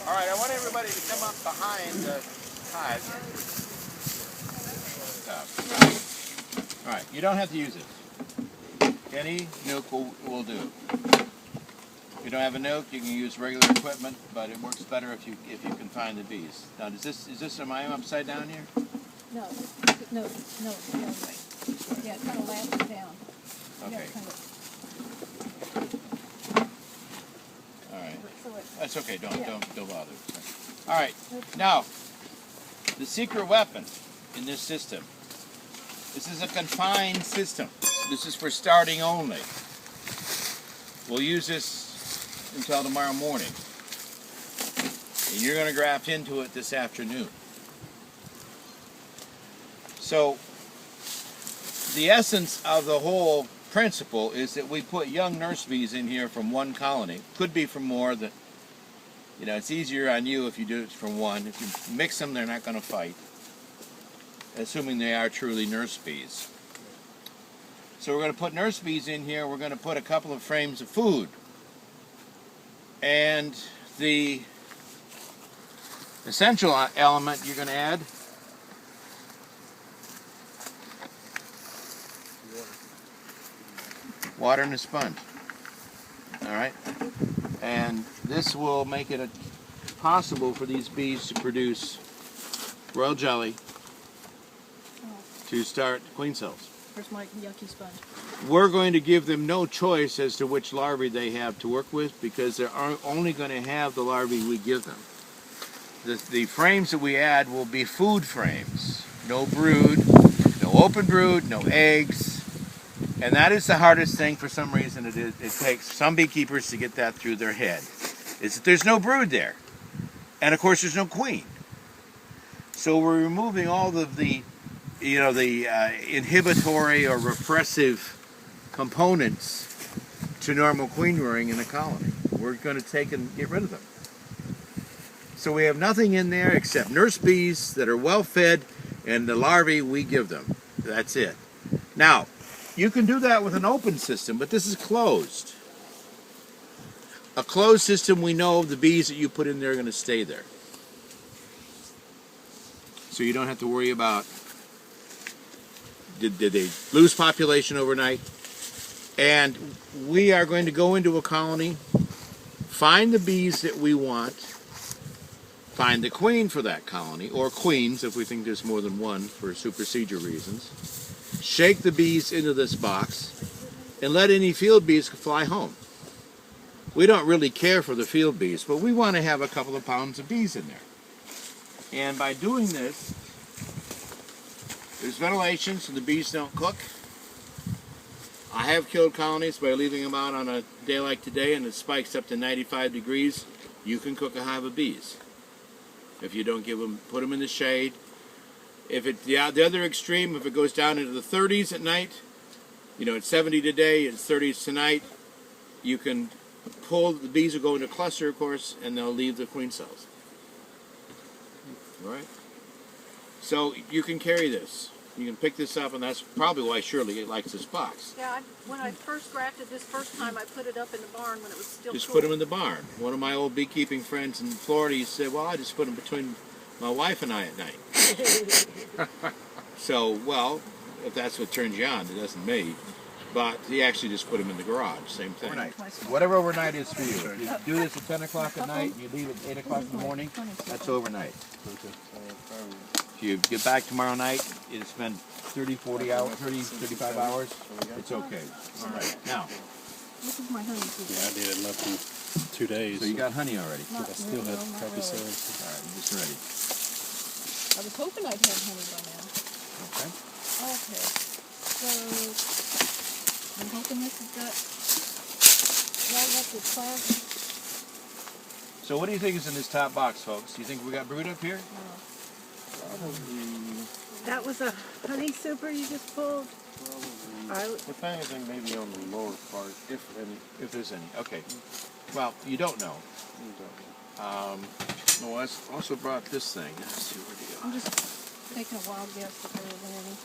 All right, I want everybody to come up behind the hive. All right, you don't have to use it. Any nuke will do. If you don't have a nuke, you can use regular equipment, but it works better if you can find the bees. Now, am I upside down here? No, the other way. Yeah, kind of lamp it down. Okay. All right. That's okay. Don't bother. All right. Now, the secret weapon in this system. This is a confined system. This is for starting only. We'll use this until tomorrow morning. And you're going to graft into it this afternoon. So, the essence of the whole principle is that we put young nurse bees in here from one colony. Could be from more. It's easier on you if you do it from one. If you mix them, they're not going to fight, assuming they are truly nurse bees. So we're going to put nurse bees in here. We're going to put a couple of frames of food. And the essential element you're going to add water and a sponge. All right? And this will make it possible for these bees to produce royal jelly to start queen cells. Where's my yucky sponge? We're going to give them no choice as to which larvae they have to work with because they're only going to have the larvae we give them. The frames that we add will be food frames. No brood, no open brood, no eggs. And that is the hardest thing for some reason. It takes some beekeepers to get that through their head. Is that there's no brood there. And of course there's no queen. So we're removing all of the inhibitory or repressive components to normal queen rearing in a colony. We're going to take and get rid of them. So we have nothing in there except nurse bees that are well fed and the larvae we give them. That's it. Now, you can do that with an open system, but this is closed. A closed system, we know the bees that you put in there are going to stay there. So you don't have to worry about did they lose population overnight? And we are going to go into a colony, find the bees that we want, find the queen for that colony, or queens if we think there's more than one for supersedure reasons, shake the bees into this box, and let any field bees fly home. We don't really care for the field bees, but we want to have a couple of pounds of bees in there. And by doing this, there's ventilation so the bees don't cook. I have killed colonies by leaving them out on a day like today and it spikes up to 95 degrees. You can cook a hive of bees. If you don't put them in the shade. If it's the other extreme, if it goes down into the 30s at night, it's 70 today, it's 30s tonight, you can pull, the bees will go into cluster, of course, and they'll leave the queen cells. All right? So you can carry this. You can pick this up, and that's probably why Shirley likes this box. Yeah, when I first grafted this first time, I put it up in the barn when it was still Just cool. put them in the barn. One of my old beekeeping friends in Florida, he said, well, I just put them between my wife and I at night. So, well, if that's what turns you on, it doesn't me. But he actually just put them in the garage, same thing. Overnight. Whatever overnight is for you. If you do this at 10 o'clock at night, you leave at 8 o'clock in the morning, that's overnight. If you get back tomorrow night, it's been 30, 40 hours, 30, 35 hours, it's okay. All right, now. This is my honey. Yeah, I did it less than 2 days. So you got honey already? I still have coffee cells. All right, I'm just ready. I was hoping I'd have honey by now. Okay. Okay. So, I'm hoping this has got right up to class. So what do you think is in this top box, folks? Do you think we got brood up here? That was a honey super you just pulled? If anything, maybe on the lower part, if any. If there's any. Okay. Well, you don't know. No, I also brought this thing. Let's see, where do you go? I'm just taking a wild guess if there was any.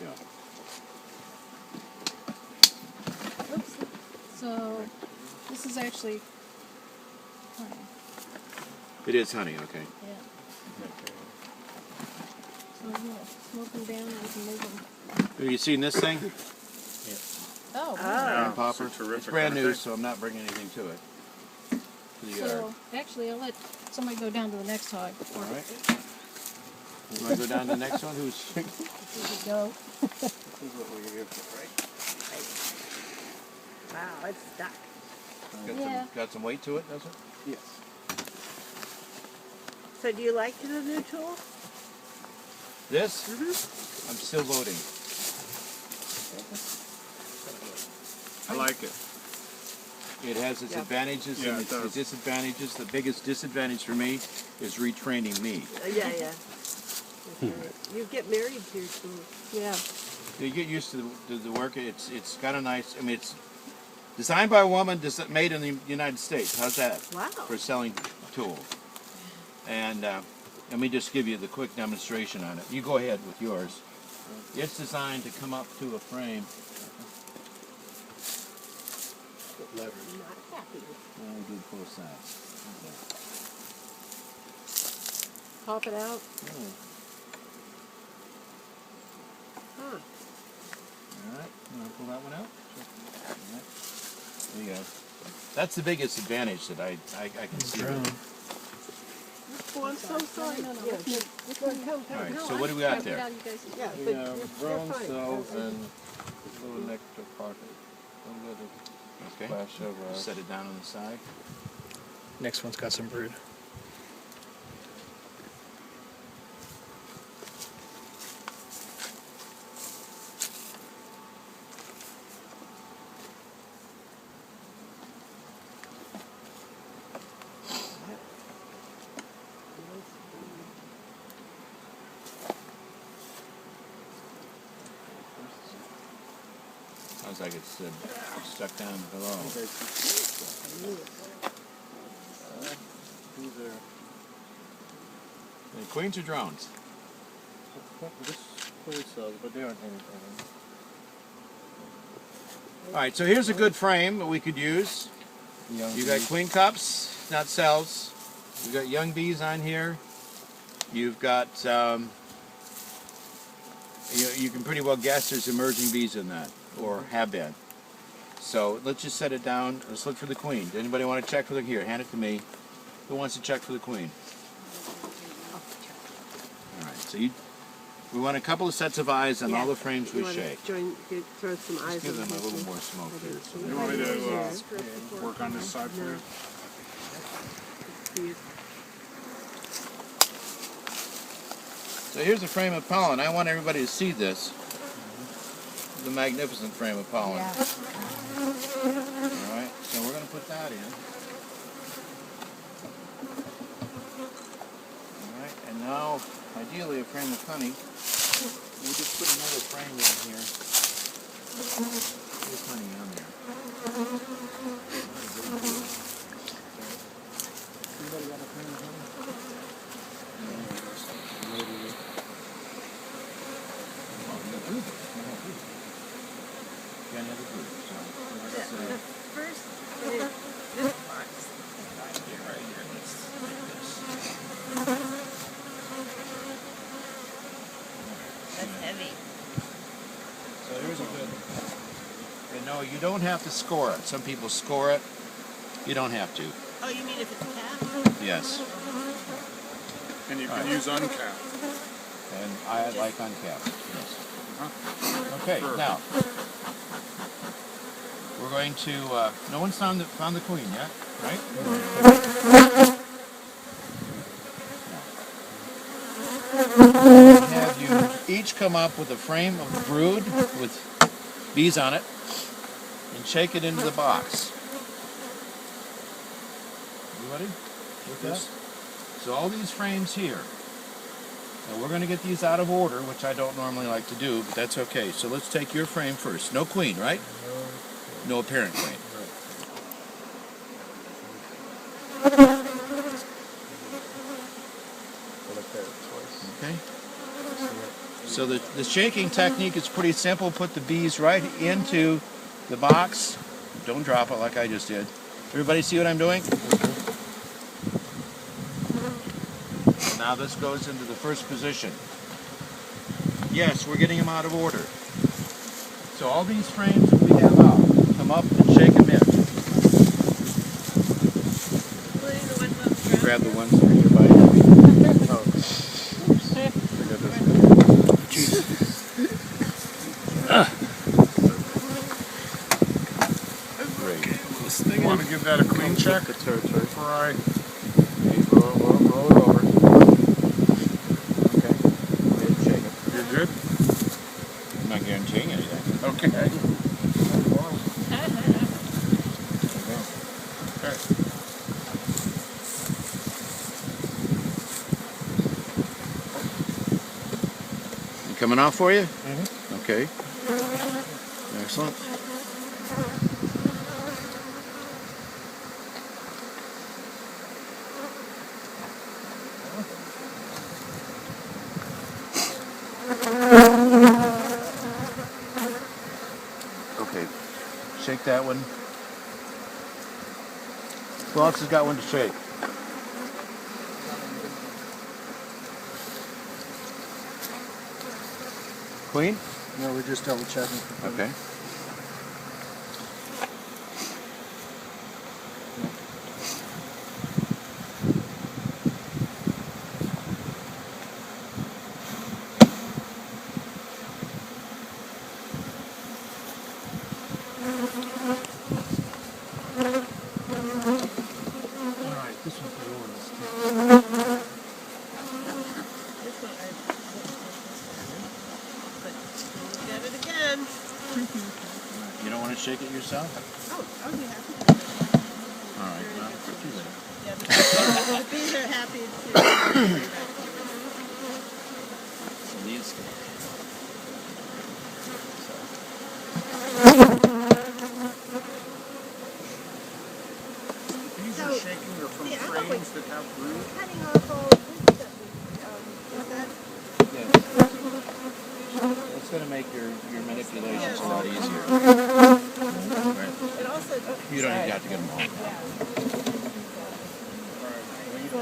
Yeah. Oops. So this is actually honey. It is honey, okay. Yeah. So I'm gonna smoke them down and we can move them. Have you seen this thing? Oh. Yeah, Popper. so terrific, It's brand aren't new, they? so I'm not bringing anything to it. To the yard. So actually, I'll let somebody go down to the next hive. All right. You want to go down to the next one? Who's? Here we go. This is what we're here for, right? Wow, it's stuck. Yeah. Got some weight to it, does it? Yes. So do you like the new tool? This? I'm still voting. I like it. It has its Yeah. advantages Yeah, and it its does. disadvantages. The biggest disadvantage for me is retraining me. Yeah. That's right. You get married to your tool. Yeah. You get used to the work. It's got a nice. I mean, it's designed by a woman, made in the United States. How's that Wow. for selling tools? And let me just give you the quick demonstration on it. You go ahead with yours. It's designed to come up to a frame. Leverage. I'm not happy. Well, we do both sides. Pop it out. Okay. Huh. All right, you want to pull that one out? Sure. All right. There you go. That's the biggest advantage that I can see. Oh, I'm so sorry. No. Yeah. Come. All right, No, so I what do we just got there? grabbed it out, you guys- Yeah, We but have you're drone fine. cells and little nectar pocket. A little Okay. splash of Set it down on the side. Next one's got some brood. Sounds like it's stuck down below. These are The queens or drones? this queen cells, but they aren't anything. All right, so here's a good frame that we could use. You got queen cups, not cells. You've got young bees on here. You've got, you can pretty well guess there's emerging bees in that, or have been. So let's just set it down. Let's look for the queen. Does anybody want to check for the, here, hand it to me. Who wants to check for the queen? All right, so we want a couple of sets of eyes on all the frames we You wanna shake. throw some eyes Give them on a this little one? more smoke here. So You want me to work on this side for you? So here's a frame of pollen. I want everybody to see this. The magnificent frame of pollen. Yeah. All right, so we're going to put that in. All right, and now, ideally, a frame of honey. We'll just put another frame in here. There's honey on there. Anybody got a frame of honey? Can't have a group, so let's, The first this box. right here, let's take this. That's heavy. So here's a good. And no, you don't have to score it. Some people score it. You don't have to. Oh, you mean if it's capped? Yes. And you can use uncapped. And I like uncapped. Yes. Uh-huh. Okay. Perfect. Now we're going to. No one's found the queen yet, right? Have you each come up with a frame of brood with bees on it and shake it into the box. You ready? With this? So all these frames here. Now we're going to get these out of order, which I don't normally like to do, but that's okay. So let's take your frame first. No queen, right? No apparent queen. Okay. So the shaking technique is pretty simple. Put the bees right into the box Don't drop it like I just did. Everybody see what I'm doing? Now this goes into the first position. Yes, we're getting them out of order. So all these frames that we have out, come up and shake them in. Including the ones on the ground. Grab the ones that are nearby. Oh. Great. Want to give that a clean check? The territory. Before I roll it over. Okay. Go ahead and shake it. You're good? I'm not guaranteeing anything. Okay. Okay. You coming off for you? Mm-hmm. Okay. Excellent. Okay. Shake that one. Who else has got one to shake? Queen? No, we're just double checking. Okay. Alright, this one's the old This one, but look at it again. You don't want to shake it yourself? Oh, I'll be happy. All right. Well, too late. Yeah, the bees are happy to. These. These So, are shaking are from see, I don't frames that have roots. Cutting off all this stuff. Is that? Yes. It's going to make your manipulations a lot easier. Right. It also. You don't even have to get them all. No,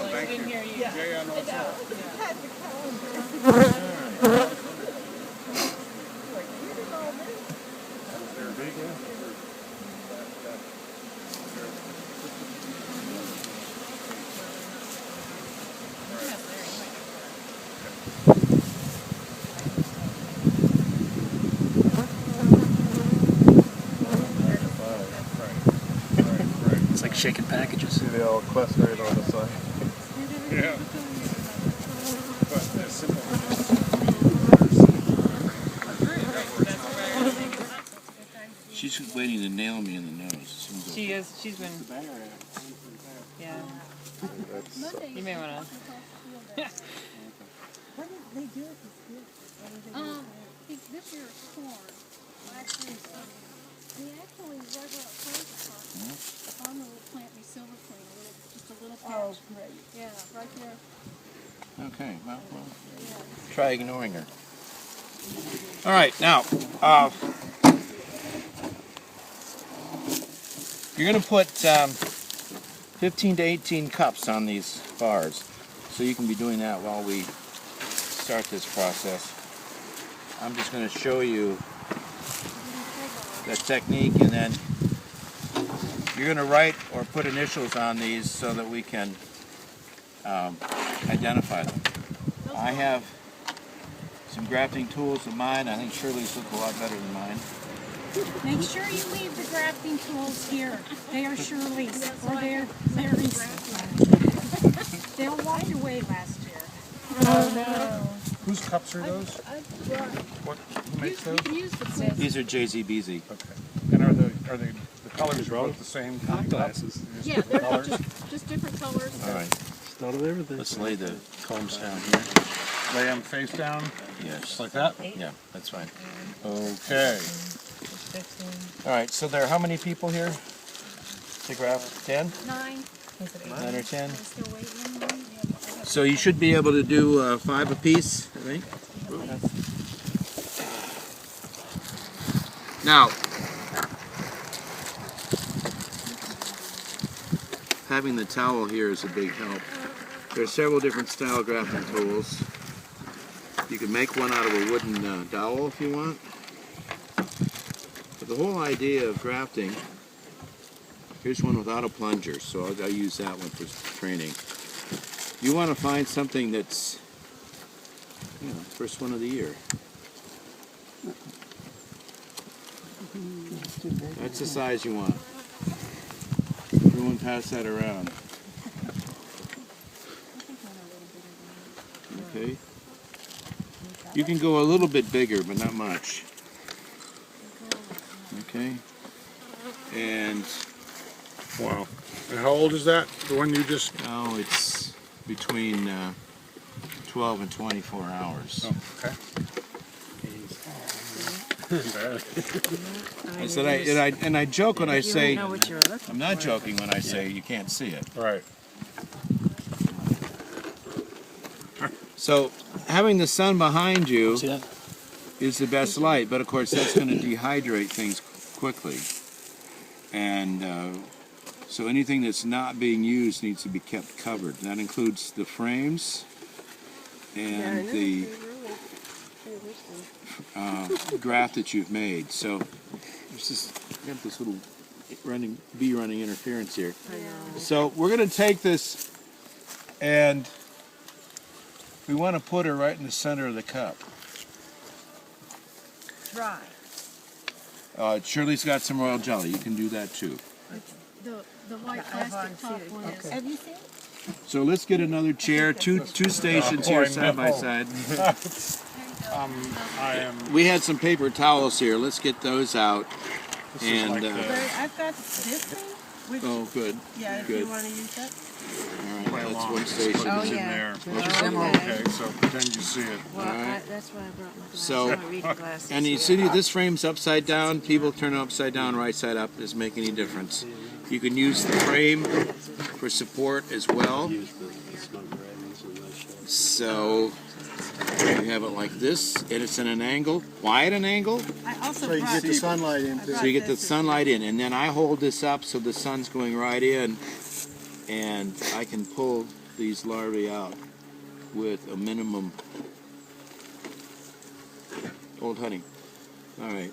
thank you. Yeah. Yeah, no, it's all. Had the calendar. Like, where did all this? They're big. It's like shaking packages. See the old clusters on the side. Yeah. But they're simple. She's waiting to nail me in the nose. As soon as I- She is. She's been. Yeah. You may want to. What did they do with this field? This year it's corn. Last year it's we actually dug up first part. Farmer will plant me silver queen, just a little patch. Oh, great. Yeah, right there. Okay, well, Yeah. try ignoring her. All right, now, you're going to put 15 to 18 cups on these bars. So you can be doing that while we start this process. I'm just going to show you the technique, and then you're going to write or put initials on these so that we can identify them. I have some grafting tools of mine. I think Shirley's look a lot better than mine. Make sure you leave the grafting tools here. They are Shirley's, or they're Larry's. They all walked away last year. Oh no. Whose cups are those? What? Who makes those? These are JZBZ. Okay. And are the colors both the same? Glasses. Yeah, they're just different colors. All right, Not of everything. let's lay the combs down here. Lay them face down, Yes. like that? Yeah, that's fine. Okay. All right, so there are how many people here to graft? 10? 9. 9 or 10? I'm still waiting. So you should be able to do 5 apiece, I think. Now, having the towel here is a big help. There are several different style grafting tools. You can make one out of a wooden dowel if you want. But the whole idea of grafting, here's one without a plunger, so I'll use that one for training. You want to find something that's, you know, first one of the year. That's the size you want. Everyone pass that around. Okay. You can go a little bit bigger, but not much. Okay. And Wow. And how old is that? The one you just... oh, it's between 12 and 24 hours. Oh, okay. I said I joke when I say I'm not joking when I say you can't see it. Right. So having the sun behind you See that? is the best light, but of course that's going to dehydrate things quickly. And so anything that's not being used needs to be kept covered. That includes the frames and the graft that you've made. So there's this, got this little bee running interference here. So we're going to take this and we want to put her right in the center of the cup. Dry. Shirley's got some royal jelly. You can do that too. The white plastic top one is. Have you seen? So let's get another chair, two stations here side by side. I am... We had some paper towels here. Let's get those out. This is And like I've got this thing. Which, oh, good. yeah, if Good. you want to use that. All right, play that's along. one station. Put this in there. Okay. Okay, so pretend you see it. Well, Alright. that's why I brought my glasses. So- my reading glasses. And you see this frame's upside down. People turn it upside down, right side up. Doesn't make any difference. You can use the frame for support as well. So you have it like this, and it's in an angle. Why at an angle? I also So you brought get the sunlight in. So you get the sunlight in, and then I hold this up so the sun's going right in, and I can pull these larvae out with a minimum. Old honey. All right.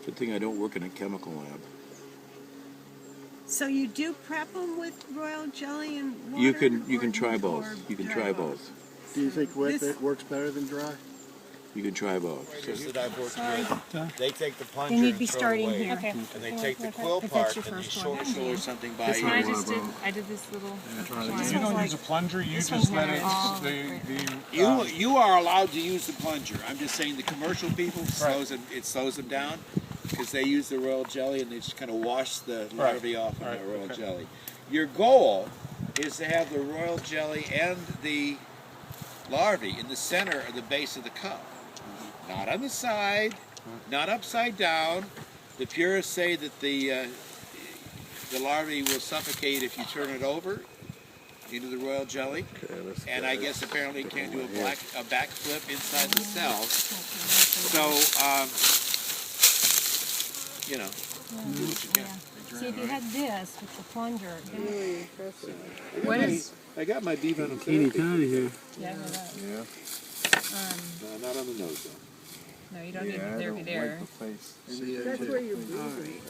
Good thing I don't work in a chemical lab. So you do prep them with royal jelly and water? You can or try or both. You can dry try both? both. Do you think wet This- works better than dry? You can try both. That I've worked with, they take the plunger They need to and be throw it starting away, here. Okay. and they take the quill If part that's your and they first one. short Or something by This one I you. just did. I did this little. You don't use a plunger, you This just one let had it... all You are allowed to use the plunger. I'm just saying the commercial people slows them down because they use the royal jelly and they just kind of wash the larvae off in the royal jelly. Your goal is to have the royal jelly and the larvae in the center of the base of the cup. Not on the side, not upside down. The purists say that the larvae will suffocate if you turn it over into the royal jelly. And I guess apparently you can't do a backflip inside the cell. So, you know, do what you can. See, if you had this with the plunger, What is? I got my bee venom Teeny therapy. tiny here. Yeah, Yeah. No, not on the nose though. no, you don't need the therapy there. That's where you're breathing.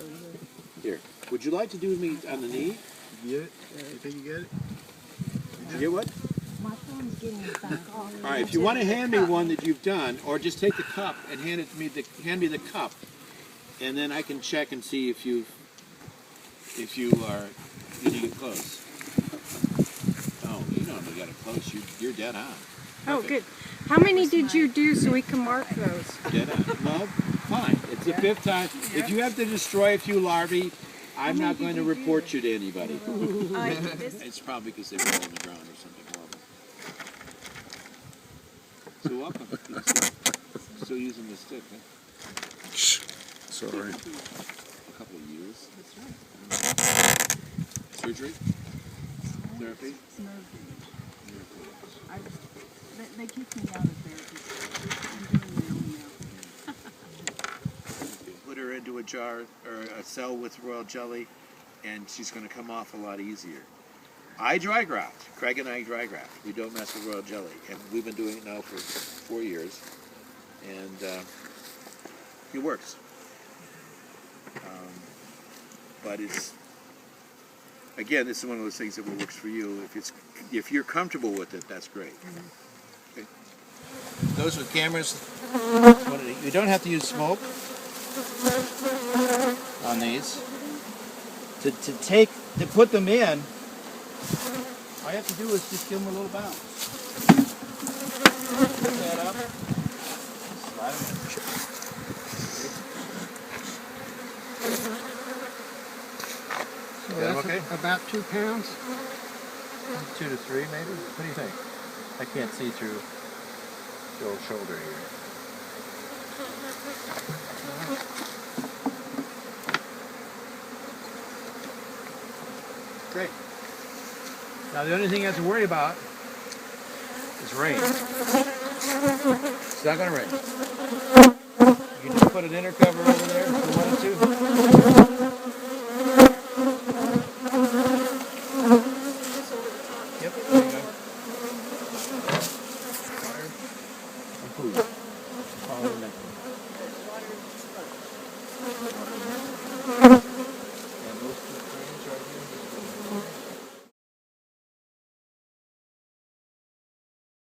Here, would you like to do with me on the knee? You get it? You think you get it? Did you get what? my phone's getting back off. All right, if you want to hand me one that you've done, or just take the cup and hand it to me. Hand me the cup, and then I can check and see if you are getting it close. Oh, you normally got it close. You're dead on. Oh, good. How many did you do so we can mark those? Dead on. Well, fine. It's the fifth time. If you have to destroy a few larvae, I'm not going to report you to anybody. It's probably because they roll on the ground or something horrible. So welcome. Still using the stick, huh? Sorry. A couple of years. Surgery? Therapy? They kicked me out of therapy. I'm doing my own now. Put her into a jar or a cell with royal jelly and she's going to come off a lot easier. I dry graft. Craig and I dry graft. We don't mess with royal jelly, and we've been doing it now for 4 years, and it works. But it's, again, this is one of those things that works for you. If you're comfortable with it, that's great. Okay. Those with cameras, you don't have to use smoke on these. To put them in, all you have to do is just give them a little bounce. Pick that up, slide them in. So that that's okay? about 2 pounds. 2 to 3 maybe? What do you think? I can't see through the old shoulder here. Great. Now the only thing you have to worry about is rain. It's not going to rain. You can just put an inner cover over there if you wanted to.